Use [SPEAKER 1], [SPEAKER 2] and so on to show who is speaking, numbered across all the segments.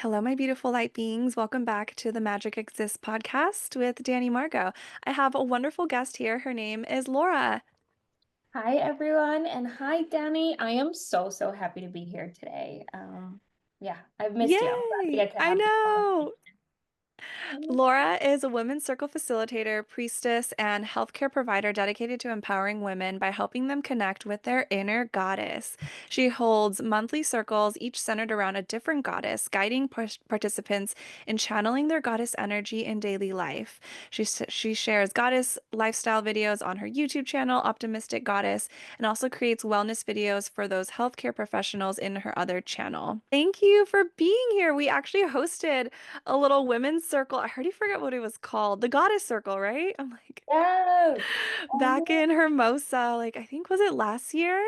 [SPEAKER 1] Hello, my beautiful light beings. Welcome back to the Magic Exists podcast with Dani Margot. I have a wonderful guest here. Her name is Laura.
[SPEAKER 2] Hi, everyone, and hi, Dani. I am so happy to be here today. Yeah, I've missed you. I'm glad we
[SPEAKER 1] Yay!
[SPEAKER 2] get to
[SPEAKER 1] I
[SPEAKER 2] have this
[SPEAKER 1] know.
[SPEAKER 2] conversation.
[SPEAKER 1] Laura is a women's circle facilitator, priestess, and healthcare provider dedicated to empowering women by helping them connect with their inner goddess. She holds monthly circles, each centered around a different goddess, guiding participants in channeling their goddess energy in daily life. She shares goddess lifestyle videos on her YouTube channel, Optimistic Goddess, and also creates wellness videos for those healthcare professionals in her other channel. Thank you for being here. We actually hosted a little women's circle. I already forget what it was called. The Goddess Circle, right? I'm like,
[SPEAKER 2] Yes. Oh,
[SPEAKER 1] back
[SPEAKER 2] yeah.
[SPEAKER 1] in Hermosa, like I think was it last year?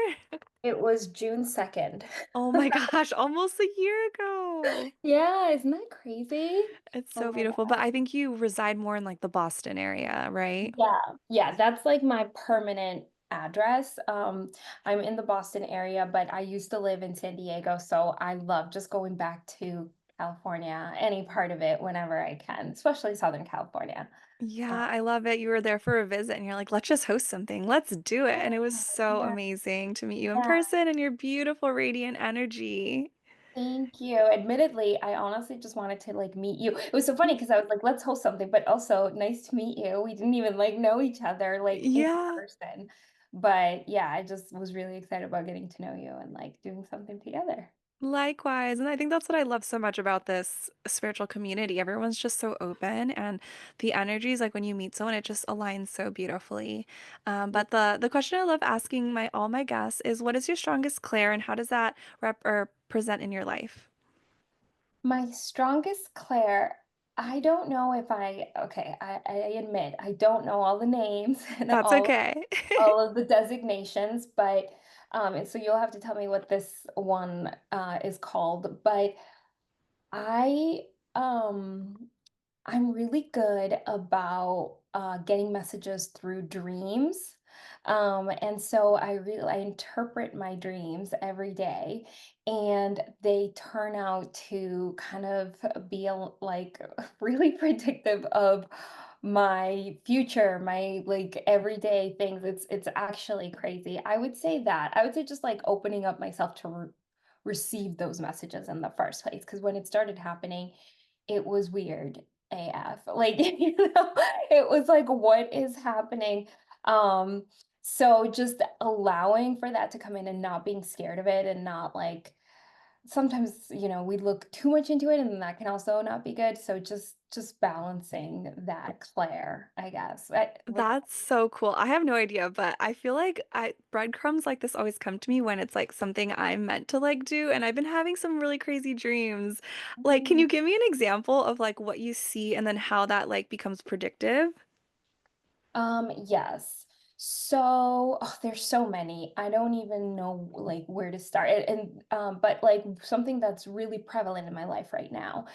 [SPEAKER 2] It was June 2nd.
[SPEAKER 1] Oh my gosh, almost a year ago.
[SPEAKER 2] Yeah, isn't that crazy?
[SPEAKER 1] It's
[SPEAKER 2] Oh
[SPEAKER 1] so
[SPEAKER 2] my
[SPEAKER 1] beautiful. But
[SPEAKER 2] God.
[SPEAKER 1] I think you reside more in like the Boston area, right?
[SPEAKER 2] Yeah, yeah, that's like my permanent address. I'm in the Boston area, but I used to live in San Diego, so I love just going back to California, any part of it whenever I can, especially Southern California.
[SPEAKER 1] Yeah,
[SPEAKER 2] Uh,
[SPEAKER 1] I love it. You were there for a visit and you're like, let's just host something. Let's do it. And it was so
[SPEAKER 2] yeah,
[SPEAKER 1] amazing to meet you in
[SPEAKER 2] yeah.
[SPEAKER 1] person and your beautiful radiant energy.
[SPEAKER 2] Thank you. Admittedly, I honestly just wanted to like meet you. It was so funny because I was like, let's host something, but also nice to meet you. We didn't even like know each other like in
[SPEAKER 1] Yeah.
[SPEAKER 2] person. But yeah, I just was really excited about getting to know you and like doing something together.
[SPEAKER 1] Likewise. And I think that's what I love so much about this spiritual community. Everyone's just so open and the energies, like when you meet someone, it just aligns so beautifully. But the question I love asking my all my guests is what is your strongest clair and how does that rep or present in your life?
[SPEAKER 2] My strongest Claire, I don't know if I admit I don't know all the names and
[SPEAKER 1] That's okay.
[SPEAKER 2] all of the designations, but and so you'll have to tell me what this one is called. But I I'm really good about getting messages through dreams. And so I interpret my dreams every day, and they turn out to kind of be like really predictive of my future, my like everyday things. It's actually crazy. I would say that. I would say just like opening up myself to receive those messages in the first place. Because when it started happening, it was weird AF. Like, it was like, what is happening? Um, so just allowing for that to come in and not being scared of it and not like sometimes, we look too much into it and that can also not be good. So just balancing that Claire, I guess.
[SPEAKER 1] That's so cool. I have no idea, but I feel like I breadcrumbs like this always come to me when it's like something I'm meant to like do, and I've been having some really crazy dreams. Like, can you give me an example of like what you see and then how that like becomes predictive?
[SPEAKER 2] Yes. So there's so many. I don't even know like where to start. But like something that's really prevalent in my life right now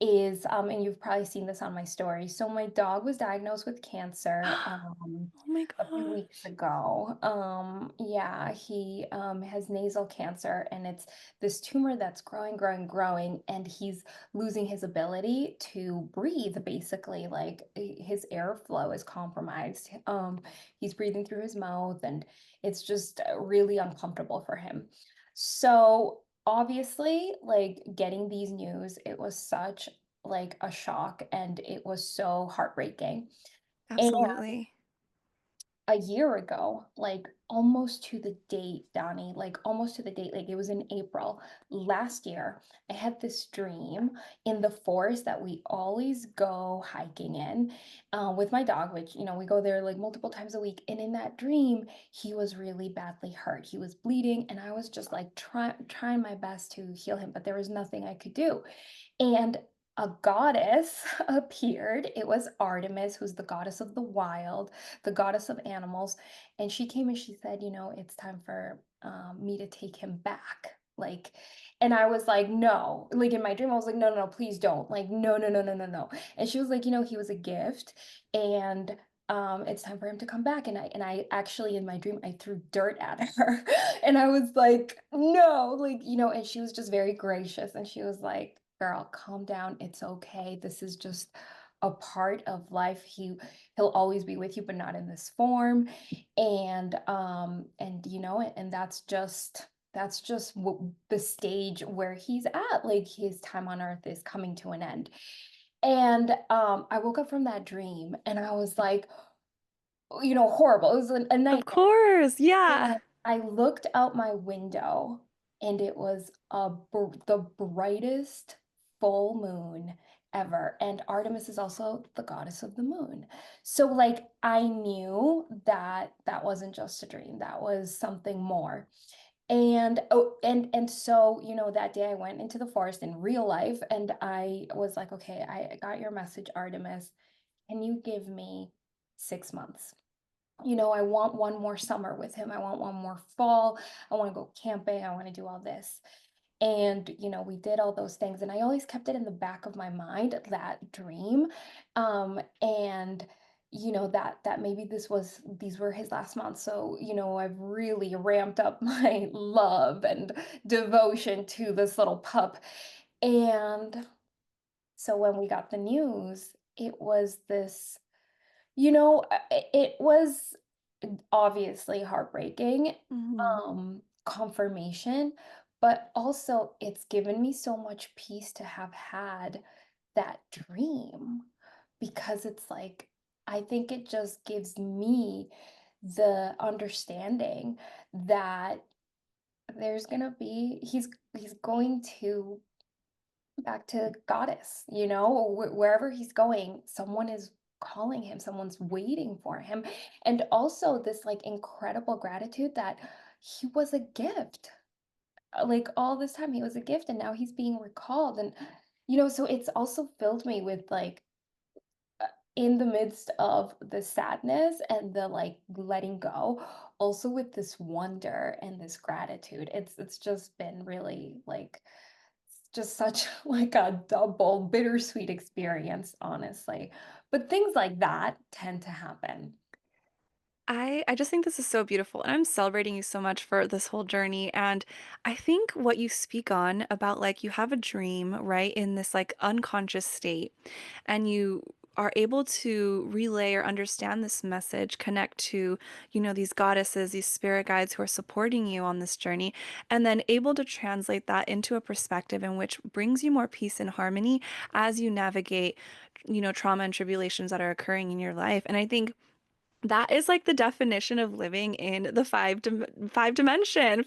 [SPEAKER 2] is and you've probably seen this on my story. So my dog was diagnosed with cancer
[SPEAKER 1] Oh my
[SPEAKER 2] a few
[SPEAKER 1] gosh.
[SPEAKER 2] weeks ago. Yeah, he has nasal cancer, and it's this tumor that's growing, and he's losing his ability to breathe, basically. Like his airflow is compromised. He's breathing through his mouth, and it's just really uncomfortable for him. So obviously, like getting these news, it was such like a shock, and it was so heartbreaking. And
[SPEAKER 1] Absolutely.
[SPEAKER 2] a year ago, like almost to the date, Donnie, like almost to the date, like it was in April last year. I had this dream in the forest that we always go hiking in with my dog, which, we go there like multiple times a week. And in that dream, he was really badly hurt. He was bleeding, and I was just like trying my best to heal him, but there was nothing I could do. And a goddess appeared. It was Artemis, who's the goddess of the wild, the goddess of animals. And she came and she said, it's time for me to take him back. Like, and I was like, no. Like in my dream, I was like, no, no, no, please don't. Like, no, no, no, no, no, no. And she was like, he was a gift, and it's time for him to come back. And I actually in my dream I threw dirt at her, and I was like, no, like, and she was just very gracious, and she was like, girl, calm down. It's okay. This is just a part of life. He'll always be with you, but not in this form. And you know, and that's just the stage where he's at. Like his time on earth is coming to an end. And I woke up from that dream and I was like, horrible. It was a
[SPEAKER 1] Of
[SPEAKER 2] nightmare.
[SPEAKER 1] course. Yeah.
[SPEAKER 2] And I looked out my window and it was the brightest full moon ever. And Artemis is also the goddess of the moon. So like I knew that that wasn't just a dream. That was something more. And and so, that day I went into the forest in real life and I was like, okay, I got your message, Artemis. Can you give me 6 months? I want one more summer with him. I want one more fall. I want to go camping. I want to do all this. And, we did all those things. And I always kept it in the back of my mind, that dream. And that maybe these were his last months. So, I've really ramped up my love and devotion to this little pup. And so when we got the news, it was this it was obviously heartbreaking,
[SPEAKER 1] Mhm.
[SPEAKER 2] confirmation, but also it's given me so much peace to have had that dream because it's like, I think it just gives me the understanding that there's gonna be he's going to back to goddess, wherever he's going, someone is calling him, someone's waiting for him. And also this like incredible gratitude that he was a gift. Like all this time he was a gift and now he's being recalled. And so it's also filled me with like in the midst of the sadness and the like letting go, also with this wonder and this gratitude. It's just been really like just such like a double bittersweet experience, honestly. But things like that tend to happen.
[SPEAKER 1] I just think this is so beautiful, and I'm celebrating you so much for this whole journey. And I think what you speak on about like you have a dream, right, in this like unconscious state, and you are able to relay or understand this message, connect to, these goddesses, these spirit guides who are supporting you on this journey, and then able to translate that into a perspective in which brings you more peace and harmony as you navigate, trauma and tribulations that are occurring in your life. And I think that is like the definition of living in the fifth dimension,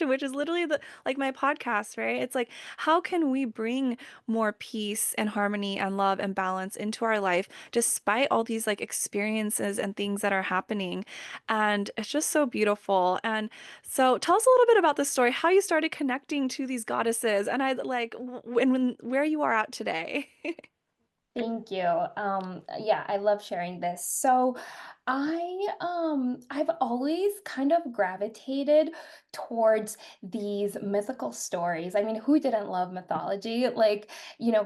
[SPEAKER 1] which is literally the like my podcast, right? It's like, how can we bring more peace and harmony and love and balance into our life despite all these like experiences and things that are happening? And it's just so beautiful. And so tell us a little bit about the story, how you started connecting to these goddesses, and I like where you are at today.
[SPEAKER 2] Thank you. Yeah, I love sharing this. So I've always kind of gravitated towards these mythical stories. I mean, who didn't love mythology? Like,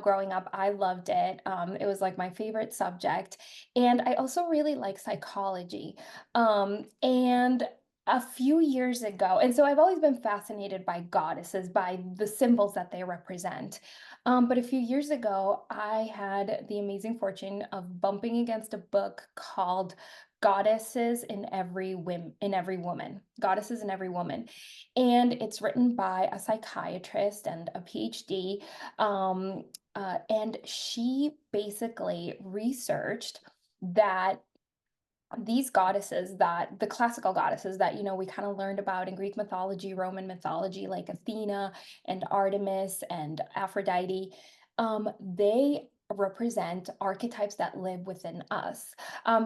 [SPEAKER 2] growing up, I loved it. It was like my favorite subject. And I also really like psychology. And a few years ago, and so I've always been fascinated by goddesses, by the symbols that they represent. But a few years ago, I had the amazing fortune of bumping against a book called Goddesses in Every Woman. Goddesses in Every Woman. And it's written by a psychiatrist and a PhD. And she basically researched that these goddesses, that the classical goddesses that we kind of learned about in Greek mythology, Roman mythology, like Athena and Artemis and Aphrodite, they represent archetypes that live within us.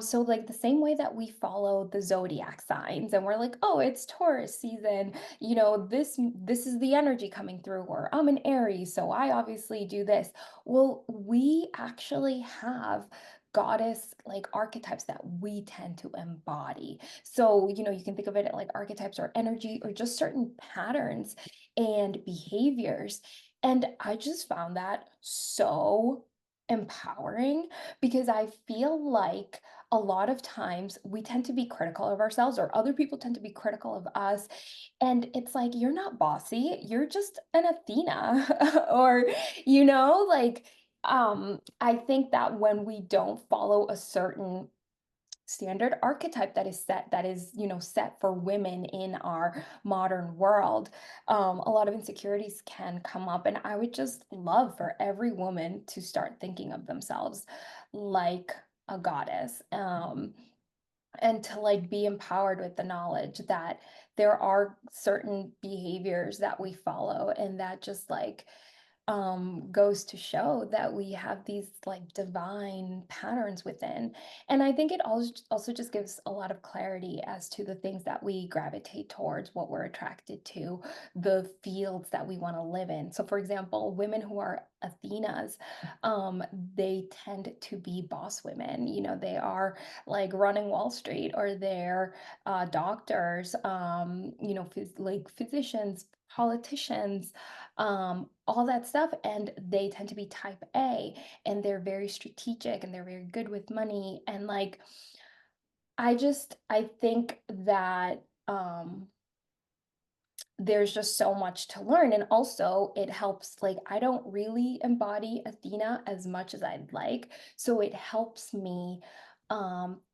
[SPEAKER 2] So like the same way that we follow the zodiac signs and we're like, oh, it's Taurus season, this is the energy coming through, or I'm an Aries, so I obviously do this. Well, we actually have goddess like archetypes that we tend to embody. So, you can think of it like archetypes or energy or just certain patterns and behaviors. And I just found that so empowering because I feel like a lot of times we tend to be critical of ourselves or other people tend to be critical of us. And it's like, you're not bossy, you're just an Athena. Or, like, I think that when we don't follow a certain standard archetype that is set for women in our modern world, a lot of insecurities can come up, and I would just love for every woman to start thinking of themselves like a goddess, and to like be empowered with the knowledge that there are certain behaviors that we follow and that just like goes to show that we have these like divine patterns within. And I think it also just gives a lot of clarity as to the things that we gravitate towards, what we're attracted to, the fields that we want to live in. So, for example, women who are Athenas, they tend to be boss women. They are like running Wall Street, or they're doctors, like physicians, politicians, all that stuff. And they tend to be type A, and they're very strategic and they're very good with money. And like, I think that there's just so much to learn. And also, it helps, like, I don't really embody Athena as much as I'd like. So it helps me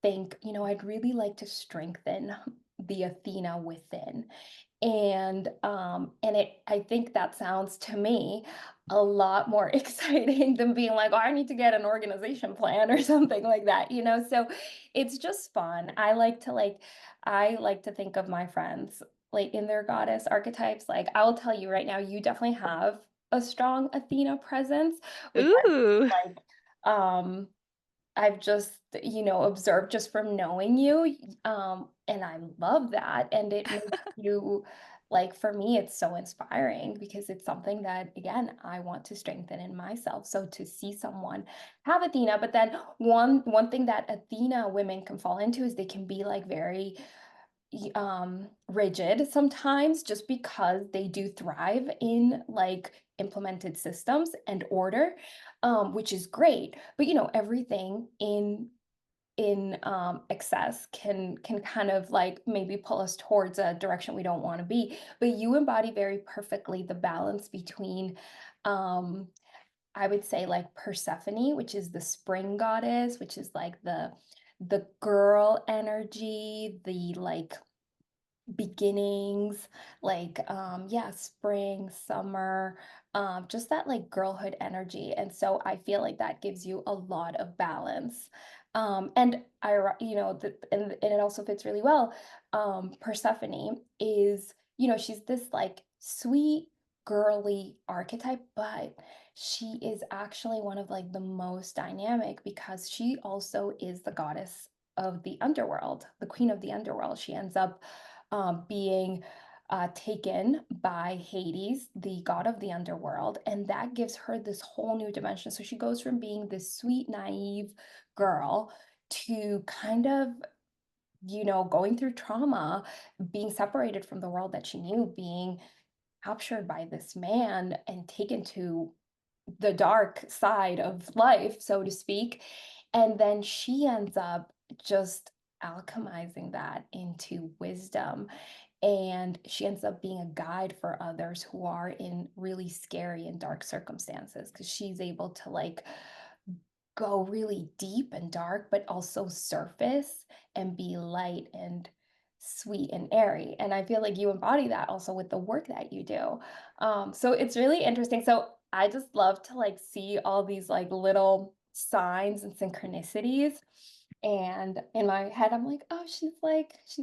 [SPEAKER 2] think, I'd really like to strengthen the Athena within. And I think that sounds to me a lot more exciting than being like, "Oh, I need to get an organization plan," or something like that. So it's just fun. I like to think of my friends like in their goddess archetypes. Like, I will tell you right now, you definitely have a strong Athena presence, which
[SPEAKER 1] Ooh.
[SPEAKER 2] um I've just, observed just from knowing you, and I love that, and it makes you like, for me, it's so inspiring because it's something that, again, I want to strengthen in myself. So to see someone have Athena, but then one thing that Athena women can fall into is they can be like very rigid sometimes, just because they do thrive in like implemented systems and order, which is great. But everything in excess can kind of like maybe pull us towards a direction we don't want to be. But you embody very perfectly the balance between, um I would say, like Persephone, which is the spring goddess, which is like the girl energy, the like beginnings, like, yeah, spring, summer, just that like girlhood energy. And so I feel like that gives you a lot of balance. And and it also fits really well. Persephone is, she's this like sweet girly archetype, but she is actually one of like the most dynamic because she also is the goddess of the underworld, the queen of the underworld. She ends up being taken by Hades, the god of the underworld, and that gives her this whole new dimension. So she goes from being this sweet, naive girl to kind of, going through trauma, being separated from the world that she knew, being captured by this man and taken to the dark side of life, so to speak. And then she ends up just alchemizing that into wisdom. And she ends up being a guide for others who are in really scary and dark circumstances because she's able to like go really deep and dark, but also surface and be light and sweet and airy. And I feel like you embody that also with the work that you do. So it's really interesting. So I just love to like see all these like little signs and synchronicities. And in my head, I'm like, oh, she's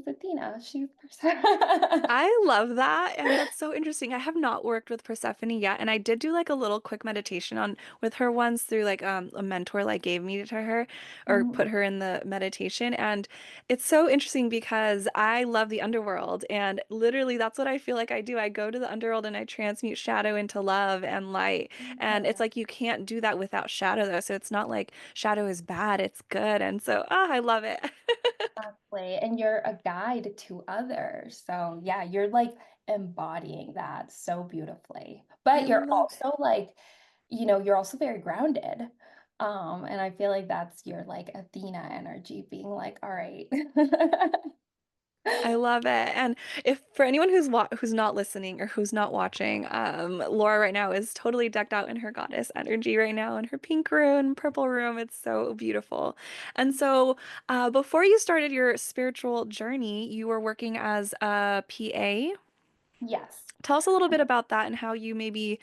[SPEAKER 2] Athena. She's
[SPEAKER 1] I love that, and that's so interesting. I have not worked with Persephone yet, and I did do like a little quick meditation on with her once through like a mentor like gave me to her or
[SPEAKER 2] Mhm.
[SPEAKER 1] put her in the meditation, and it's so interesting because I love the underworld, and literally that's what I feel like I do. I go to the underworld and I transmute shadow into love and light, and it's
[SPEAKER 2] Yeah.
[SPEAKER 1] like you can't do that without shadow though. So it's not like shadow is bad, it's good, and so I love it.
[SPEAKER 2] Exactly, and you're a guide to others. So, yeah, you're like embodying that so beautifully.
[SPEAKER 1] I
[SPEAKER 2] But you're
[SPEAKER 1] love
[SPEAKER 2] also like, you're also very grounded. And I feel like that's your like Athena energy being like, all right.
[SPEAKER 1] I love it. And if for anyone who's not listening or who's not watching, Laura right now is totally decked out in her goddess energy right now in her pink room, purple room. It's so beautiful. And so, before you started your spiritual journey, you were working as a PA.
[SPEAKER 2] Yes.
[SPEAKER 1] Tell us a little bit about that and how you maybe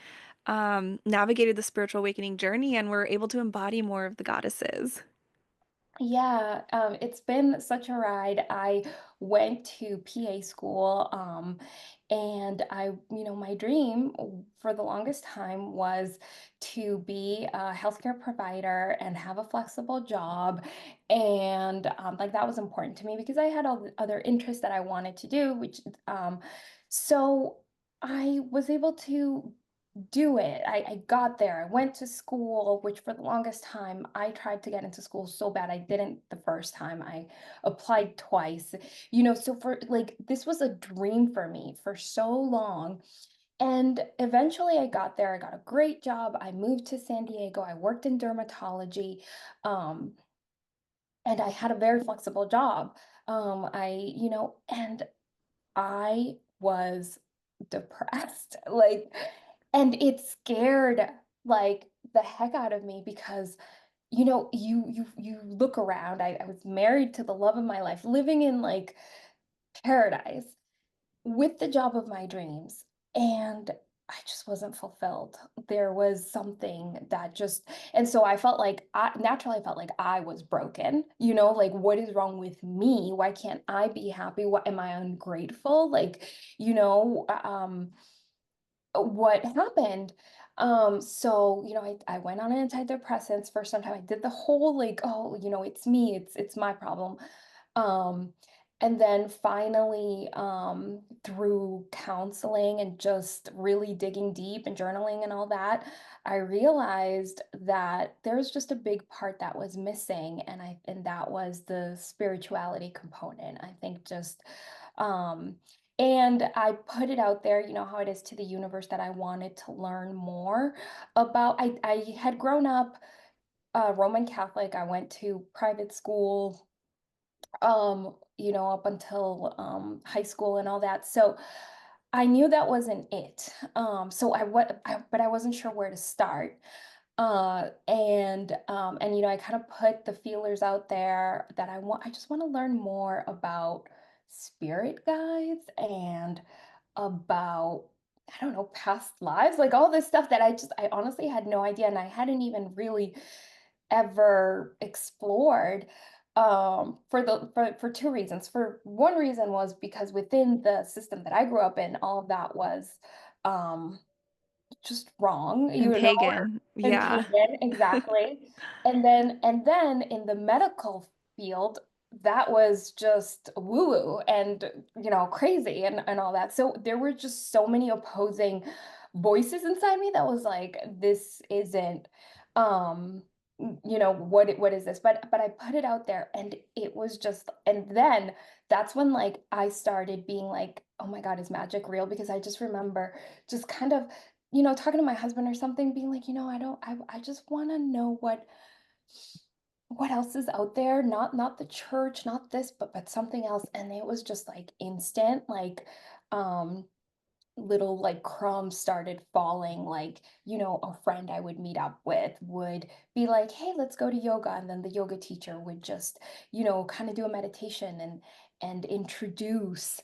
[SPEAKER 1] navigated the spiritual awakening journey and were able to embody more of the goddesses.
[SPEAKER 2] Yeah, it's been such a ride. I went to PA school, and my dream for the longest time was to be a healthcare provider and have a flexible job. And like that was important to me because I had all the other interests that I wanted to do, so I was able to do it. I got there. I went to school, which for the longest time, I tried to get into school so bad. I didn't the first time. I applied twice. So for like this was a dream for me for so long. And eventually I got there. I got a great job. I moved to San Diego. I worked in dermatology. Um, and I had a very flexible job. And I was depressed, and it scared like the heck out of me because you look around. I was married to the love of my life, living in like paradise with the job of my dreams, and I just wasn't fulfilled. There was something that just, and so I felt like naturally I felt like I was broken, like what is wrong with me? Why can't I be happy? What am I ungrateful? What happened? I went on antidepressants for some time. I did the whole like, oh, it's me, it's my problem. Um, and then finally, through counseling and just really digging deep and journaling and all that, I realized that there's just a big part that was missing, and that was the spirituality component. I think just and I put it out there, you know how it is to the universe, that I wanted to learn more about. I had grown up Roman Catholic. I went to private school, up until high school and all that. So I knew that wasn't it. So but I wasn't sure where to start. I kind of put the feelers out there that I just want to learn more about spirit guides and about, I don't know, past lives, like all this stuff that I honestly had no idea, and I hadn't even really ever explored, for two reasons. For one reason was because within the system that I grew up in, all of that was um just wrong,
[SPEAKER 1] And pagan.
[SPEAKER 2] and
[SPEAKER 1] Yeah.
[SPEAKER 2] pagan, exactly. And then in the medical field, that was just woo-woo and crazy and all that. So there were just so many opposing voices inside me that was like, this isn't what is this? But I put it out there, and it was just, and then that's when like I started being like, oh my God, is magic real? Because I just remember just kind of talking to my husband or something, being like, I just want to know what else is out there, not the church, not this, but something else. And it was just like instant, like um little like crumbs started falling. Like, a friend I would meet up with would be like, hey, let's go to yoga, and then the yoga teacher would just kind of do a meditation and introduce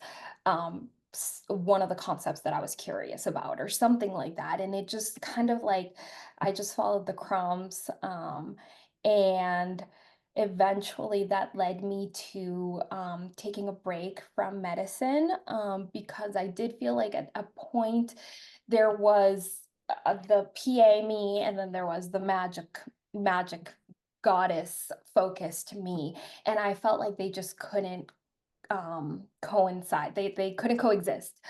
[SPEAKER 2] one of the concepts that I was curious about, or something like that. And it just kind of like, I just followed the crumbs, and eventually that led me to taking a break from medicine, because I did feel like at a point there was the PA me, and then there was the magic goddess focus to me, and I felt like they just couldn't coincide. They couldn't coexist.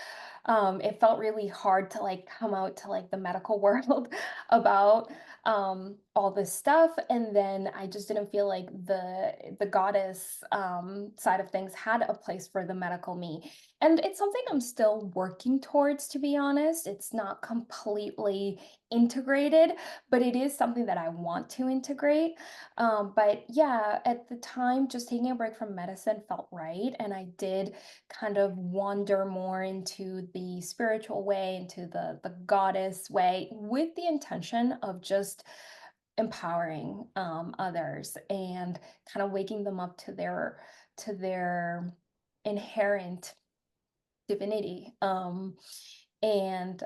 [SPEAKER 2] It felt really hard to like come out to like the medical world about all this stuff, and then I just didn't feel like the goddess side of things had a place for the medical me. And it's something I'm still working towards, to be honest. It's not completely integrated, but it is something that I want to integrate. But yeah, at the time, just taking a break from medicine felt right. And I did kind of wander more into the spiritual way, into the goddess way, with the intention of just empowering others and kind of waking them up to their inherent divinity, and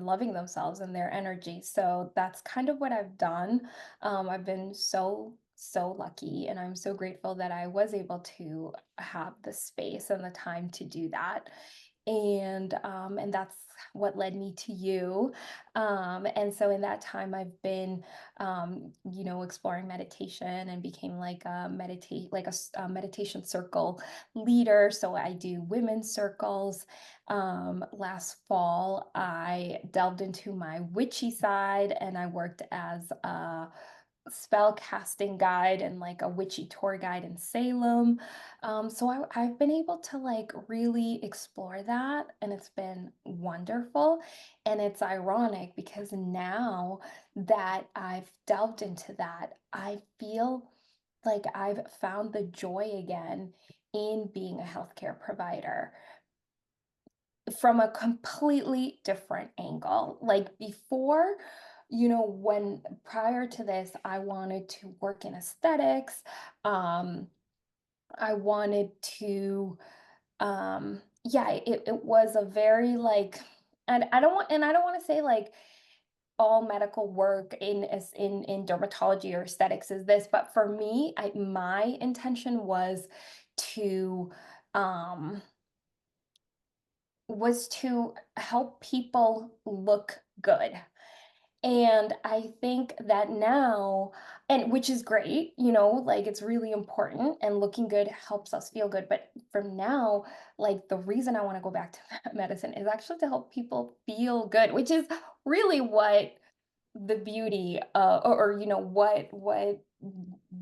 [SPEAKER 2] loving themselves and their energy. So that's kind of what I've done. I've been so lucky, and I'm so grateful that I was able to have the space and the time to do that. And that's what led me to you. And so in that time, I've been, exploring meditation, and became like a a meditation circle leader. So I do women's circles. Last fall, I delved into my witchy side, and I worked as a spell casting guide and like a witchy tour guide in Salem. I've been able to like really explore that, and it's been wonderful. And it's ironic because now that I've delved into that, I feel like I've found the joy again in being a healthcare provider from a completely different angle. Like before, when prior to this, I wanted to work in aesthetics. Um, I wanted to, yeah, it was a very like, and I don't want to say like all medical work in dermatology or aesthetics is this, but for me, my intention to, um, was to help people look good. And I think that now, and which is great, like it's really important, and looking good helps us feel good. But from now, like the reason I want to go back to medicine is actually to help people feel good, which is really what the beauty, or what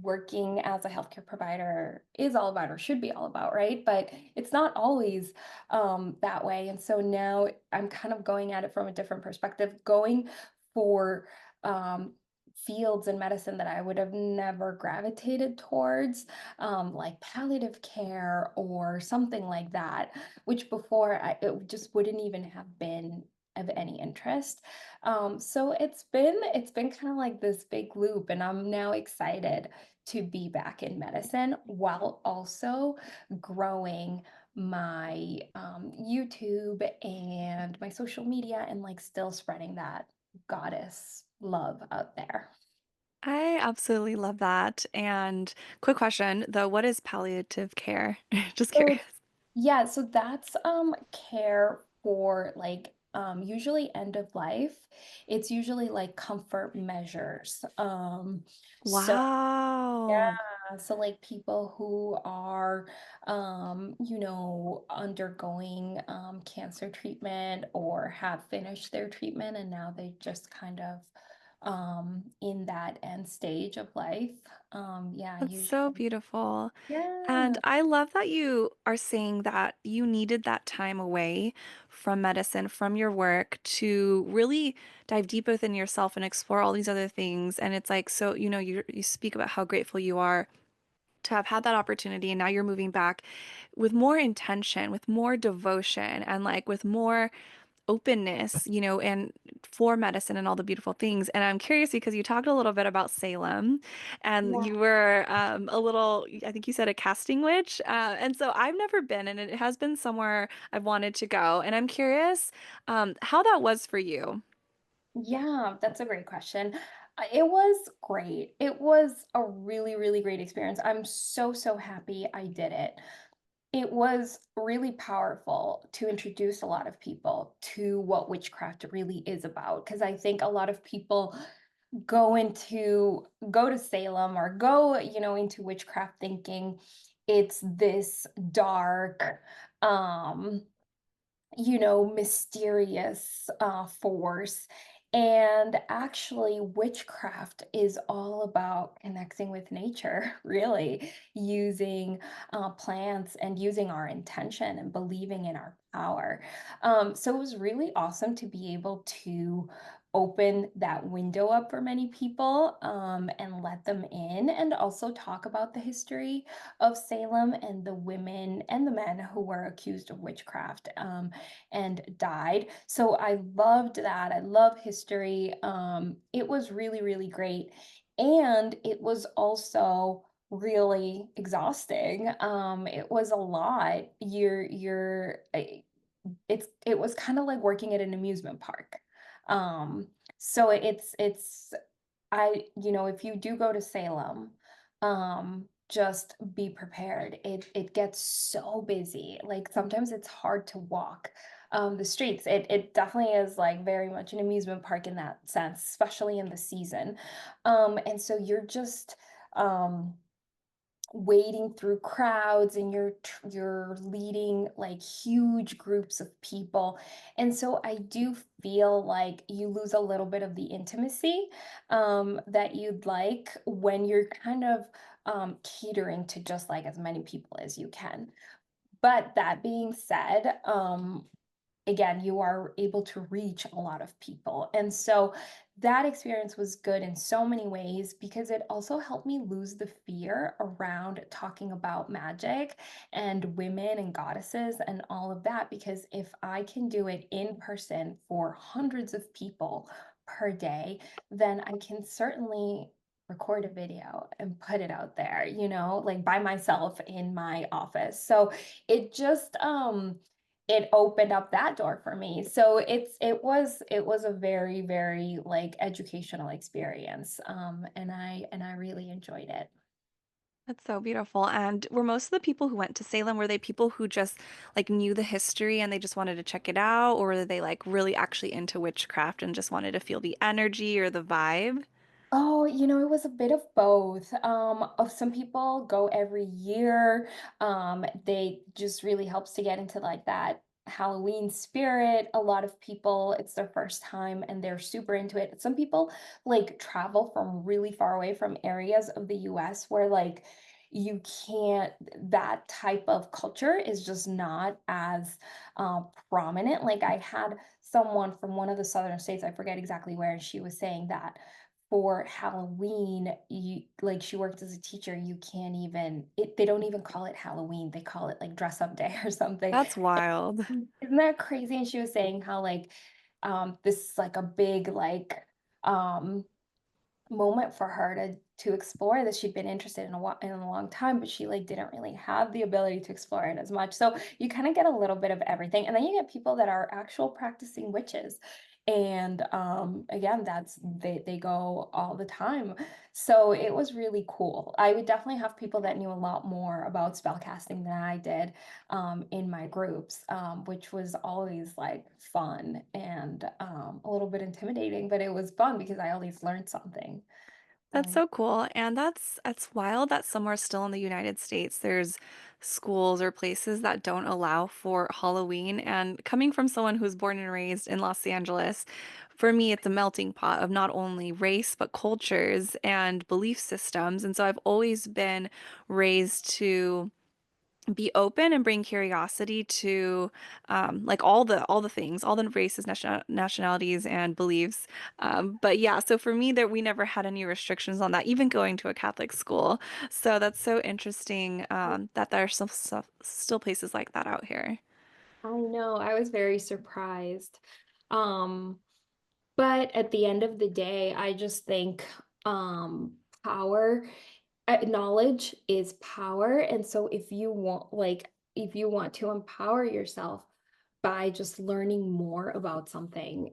[SPEAKER 2] working as a healthcare provider is all about, or should be all about, right? But it's not always that way. And so now I'm kind of going at it from a different perspective, going for fields in medicine that I would have never gravitated towards, like palliative care or something like that, which before it just wouldn't even have been of any interest. So it's been kind of like this big loop, and I'm now excited to be back in medicine while also growing my YouTube and my social media, and like still spreading that goddess love out there.
[SPEAKER 1] I absolutely love that. And quick question, though, what is palliative care? Just
[SPEAKER 2] So
[SPEAKER 1] curious.
[SPEAKER 2] yeah, so that's care for like usually end of life. It's usually like comfort measures. So
[SPEAKER 1] Wow.
[SPEAKER 2] yeah, so like people who are undergoing cancer treatment, or have finished their treatment, and now they just kind of in that end stage of life. Yeah,
[SPEAKER 1] That's so
[SPEAKER 2] usually.
[SPEAKER 1] beautiful. And
[SPEAKER 2] Yeah.
[SPEAKER 1] I love that you are saying that you needed that time away from medicine, from your work to really dive deep within yourself and explore all these other things. And it's like, so, you speak about how grateful you are to have had that opportunity. And now you're moving back with more intention, with more devotion, and like with more openness, and for medicine and all the beautiful things. And I'm curious because you talked a little bit about Salem and
[SPEAKER 2] Yeah.
[SPEAKER 1] you were a little, I think you said a casting witch. And so I've never been, and it has been somewhere I've wanted to go. And I'm curious how that was for you.
[SPEAKER 2] Yeah, that's a great question. It was great. It was a really, really great experience. I'm so happy I did it. It was really powerful to introduce a lot of people to what witchcraft really is about. Because I think a lot of people go to Salem, or go, into witchcraft thinking it's this dark, um, mysterious force. And actually, witchcraft is all about connecting with nature, really, using plants and using our intention and believing in our power. So it was really awesome to be able to open that window up for many people and let them in, and also talk about the history of Salem and the women and the men who were accused of witchcraft. And died. So I loved that. I love history. It was really, really great. And it was also really exhausting. It was a lot. It was kind of like working at an amusement park. Um, so it's if you do go to Salem, just be prepared. It gets so busy. Like sometimes it's hard to walk the streets. It definitely is like very much an amusement park in that sense, especially in the season. And so you're just um wading through crowds, and you're leading like huge groups of people, and so I do feel like you lose a little bit of the intimacy that you'd like when you're kind of catering to just like as many people as you can. But that being said, again, you are able to reach a lot of people. And so that experience was good in so many ways because it also helped me lose the fear around talking about magic and women and goddesses and all of that. Because if I can do it in person for hundreds of people per day, then I can certainly record a video and put it out there, like by myself in my office. So it just it opened up that door for me. So it was a very, very like educational experience. And I really enjoyed it.
[SPEAKER 1] That's so beautiful. And were most of the people who went to Salem, were they people who just like knew the history and they just wanted to check it out, or were they like really actually into witchcraft and just wanted to feel the energy or the vibe?
[SPEAKER 2] Oh, it was a bit of both. Of some people go every year. They just really helps to get into like that Halloween spirit. A lot of people, it's their first time and they're super into it. Some people like travel from really far away from areas of the US where like you can't, that type of culture is just not as prominent. Like I had someone from one of the southern states, I forget exactly where, and she was saying that for Halloween, like she worked as a teacher, you can't even they don't even call it Halloween. They call it like dress up day or something.
[SPEAKER 1] That's wild.
[SPEAKER 2] Isn't that crazy? And she was saying how like this is like a big like um moment for her to explore that she'd been interested in a long time, but she like didn't really have the ability to explore it as much. So you kind of get a little bit of everything, and then you get people that are actual practicing witches. And again, they go all the time. So it was really cool. I would definitely have people that knew a lot more about spellcasting than I did in my groups, which was always like fun and a little bit intimidating, but it was fun because I always learned something.
[SPEAKER 1] That's
[SPEAKER 2] Um,
[SPEAKER 1] so cool. And that's wild that somewhere still in the United States there's schools or places that don't allow for Halloween. And coming from someone who's born and raised in Los Angeles, for me it's a melting pot of not only race but cultures and belief systems. And so I've always been raised to be open and bring curiosity to like all the things, all the races, nationalities, and beliefs. But yeah, so for me, there we never had any restrictions on that, even going to a Catholic school. So that's so interesting that there are still places like that out here.
[SPEAKER 2] I know, I was very surprised. Um, but at the end of the day, I just think power knowledge is power. And so if you want to empower yourself by just learning more about something,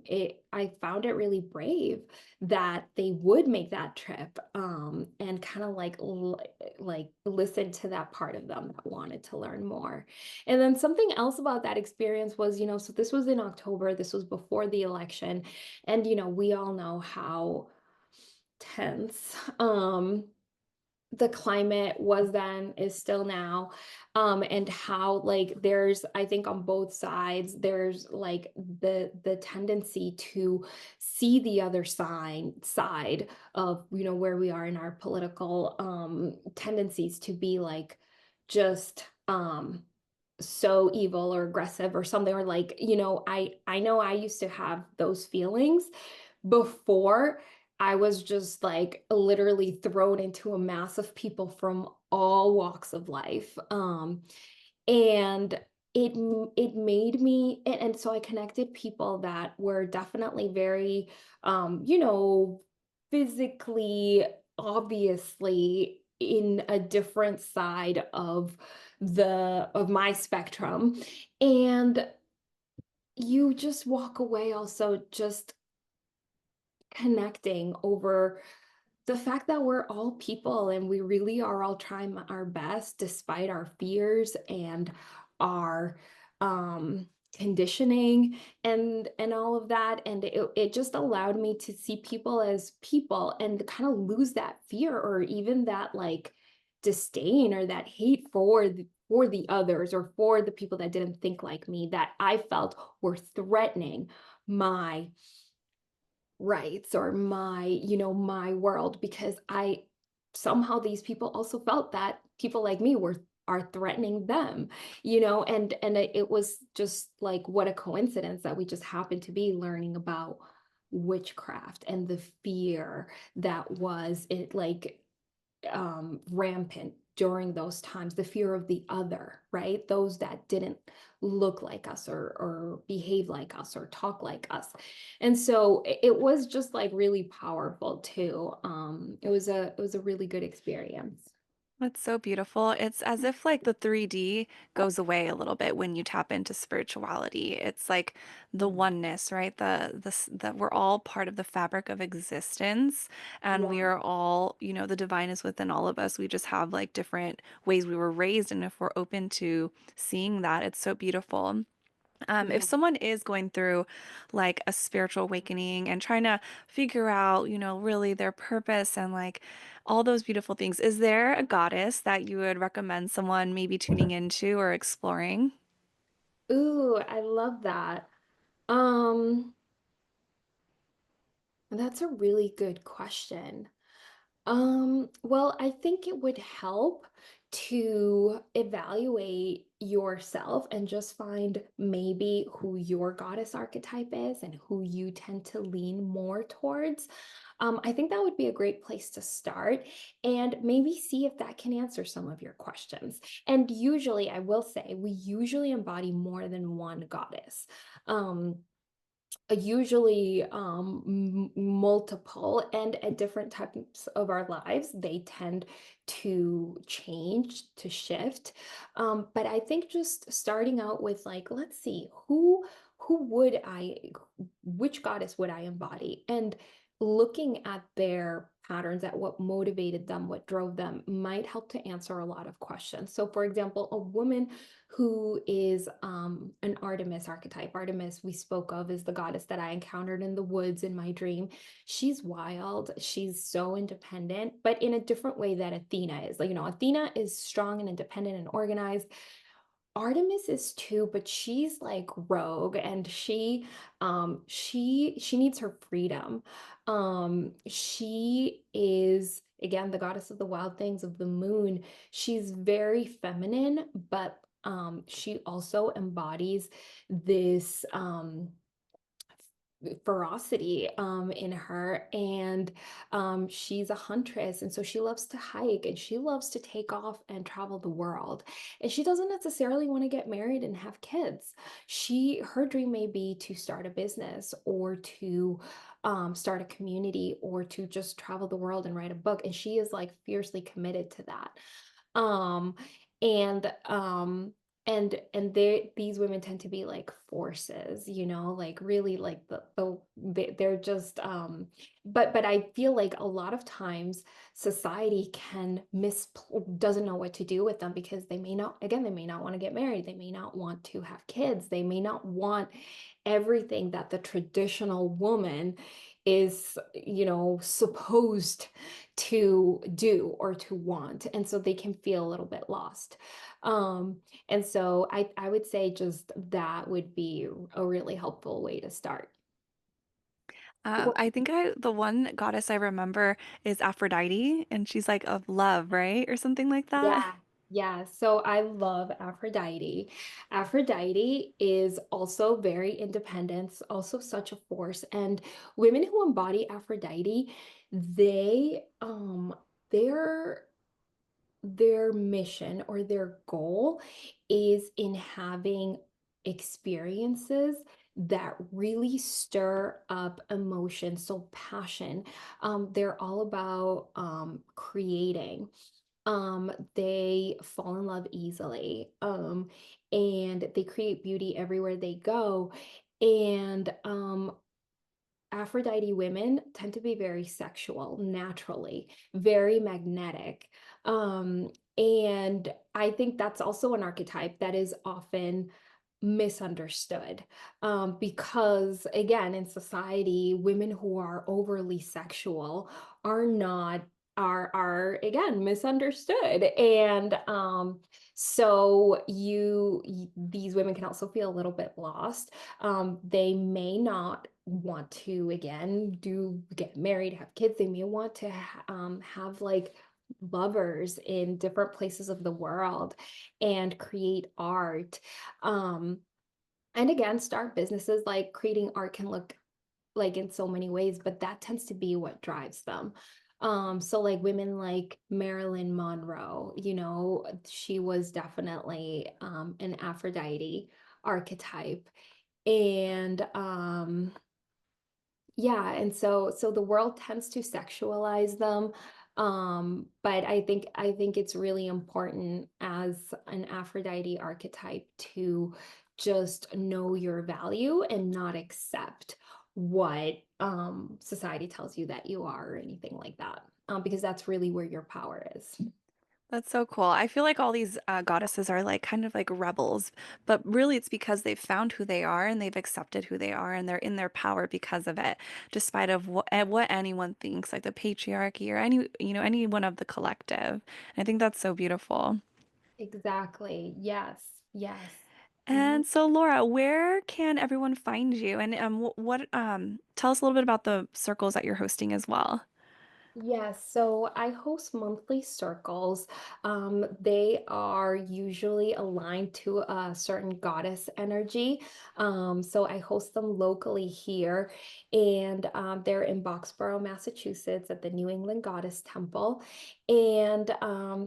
[SPEAKER 2] I found it really brave that they would make that trip and kind of like listen to that part of them that wanted to learn more. And then something else about that experience was, so this was in October, this was before the election, and we all know how tense the climate was then, is still now, and how like there's, I think on both sides there's like the tendency to see the other side of, you know, where we are in our political tendencies to be like just so evil or aggressive or something, or like, you know, I know I used to have those feelings before I was just like literally thrown into a mass of people from all walks of life. And it made me, and so I connected people that were definitely very you know, physically, obviously in a different side of my spectrum. And you just walk away also just connecting over the fact that we're all people and we really are all trying our best despite our fears and our conditioning and all of that. And it just allowed me to see people as people and kind of lose that fear or even that like disdain or that hate for the others or for the people that didn't think like me that I felt were threatening my rights or my, you know, my world, because I somehow these people also felt that people like me were are threatening them, you know, and it was just like what a coincidence that we just happened to be learning about witchcraft and the fear that was it like rampant during those times, the fear of the other, right? Those that didn't look like us or behave like us or talk like us. And so it was just like really powerful too. It was a really good experience.
[SPEAKER 1] That's so beautiful. It's as if like the 3D goes away a little bit when you tap into spirituality. It's like the
[SPEAKER 2] Mm.
[SPEAKER 1] oneness, right? That we're all part of the fabric of existence and we
[SPEAKER 2] Yeah.
[SPEAKER 1] are all, you know, the divine is within all of us. We just have like different ways we were raised, and if we're open to seeing that, it's so beautiful. If
[SPEAKER 2] Yeah.
[SPEAKER 1] someone is going through like a spiritual awakening and trying to figure out, you know, really their purpose and like all those beautiful things, is there a goddess that you would recommend someone maybe tuning into or exploring?
[SPEAKER 2] Ooh, I love that. Um, that's a really good question. Well, I think it would help to evaluate yourself and just find maybe who your goddess archetype is and who you tend to lean more towards. I think that would be a great place to start and maybe see if that can answer some of your questions. And usually, I will say, we usually embody more than one goddess. Um, usually multiple, and at different times of our lives they tend to change, to shift, but I think just starting out with like, let's see, who would I, which goddess would I embody, and looking at their patterns, at what motivated them, what drove them, might help to answer a lot of questions. So for example, a woman who is an Artemis archetype. Artemis, we spoke of, is the goddess that I encountered in the woods in my dream. She's wild. She's so independent, but in a different way that Athena is. Like, you know, Athena is strong and independent and organized. Artemis is too, but she's like rogue and she needs her freedom. She is again the goddess of the wild things, of the moon. She's very feminine, but she also embodies this ferocity in her, and she's a huntress, and so she loves to hike and she loves to take off and travel the world, and she doesn't necessarily want to get married and have kids. Her dream may be to start a business or to start a community or to just travel the world and write a book, and she is like fiercely committed to that. um and these women tend to be like forces, you know, like really like they're just but I feel like a lot of times society can miss doesn't know what to do with them, because they may not, again, they may not want to get married, they may not want to have kids, they may not want everything that the traditional woman is, supposed to do or to want. And so they can feel a little bit lost. And so I would say just that would be a really helpful way to start.
[SPEAKER 1] I think the one goddess I remember is Aphrodite, and she's like of love, right? Or something like that.
[SPEAKER 2] Yeah, yeah. So I love Aphrodite. Aphrodite is also very independent, also such a force. And women who embody Aphrodite, they their their mission or their goal is in having experiences that really stir up emotion, so passion. They're all about creating. They fall in love easily, and they create beauty everywhere they go. And Aphrodite women tend to be very sexual naturally, very magnetic. And I think that's also an archetype that is often misunderstood, because, again, in society, women who are overly sexual are not are again misunderstood. And so these women can also feel a little bit lost. They may not want to, again, do get married, have kids. They may want to have like lovers in different places of the world and create art. Um, and again, start businesses. Like, creating art can look like in so many ways, but that tends to be what drives them. So like women like Marilyn Monroe, she was definitely an Aphrodite archetype. And yeah, and so the world tends to sexualize them. But I think it's really important as an Aphrodite archetype to just know your value and not accept what society tells you that you are or anything like that. Because that's really where your power is.
[SPEAKER 1] That's so cool. I feel like all these goddesses are like kind of like rebels, but really it's because they've found who they are and they've accepted who they are and they're in their power because of it, despite of what anyone thinks, like the patriarchy or any one of the collective. I think that's so beautiful.
[SPEAKER 2] Exactly. Yes. Yes.
[SPEAKER 1] And so, Laura, where can everyone find you? And tell us a little bit about the circles that you're hosting as well.
[SPEAKER 2] Yes, so I host monthly circles. They are usually aligned to a certain goddess energy. So I host them locally here, and they're in Boxborough, Massachusetts, at the New England Goddess Temple, and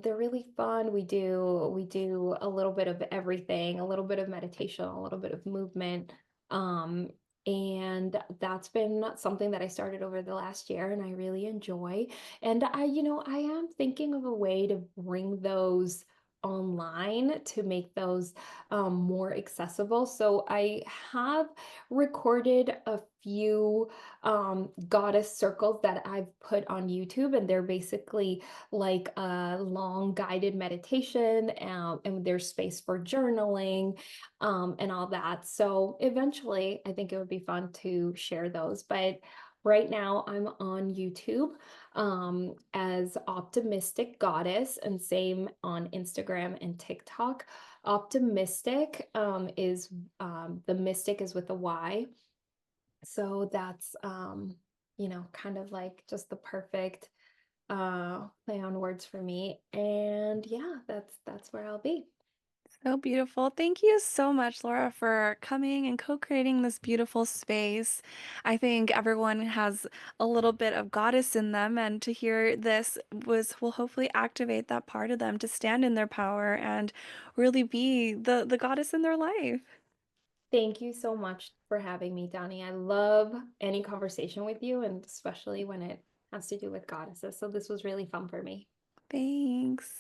[SPEAKER 2] they're really fun. We do a little bit of everything, a little bit of meditation, a little bit of movement. Um, and that's been something that I started over the last year and I really enjoy. And I am thinking of a way to bring those online to make those more accessible. So I have recorded a few goddess circles that I've put on YouTube, and they're basically like a long guided meditation, and there's space for journaling, and all that. So eventually, I think it would be fun to share those. But right now, I'm on YouTube as Optimistic Goddess, and same on Instagram and TikTok. Optimistic is the mystic is with a Y. So that's kind of like just the perfect play on words for me. And yeah, that's where I'll be.
[SPEAKER 1] So beautiful. Thank you so much, Laura, for coming and co-creating this beautiful space. I think everyone has a little bit of goddess in them, and to hear this will hopefully activate that part of them to stand in their power and really be the goddess in their life.
[SPEAKER 2] Thank you so much for having me, Dani. I love any conversation with you, and especially when it has to do with goddesses. So this was really fun for me.
[SPEAKER 1] Thanks.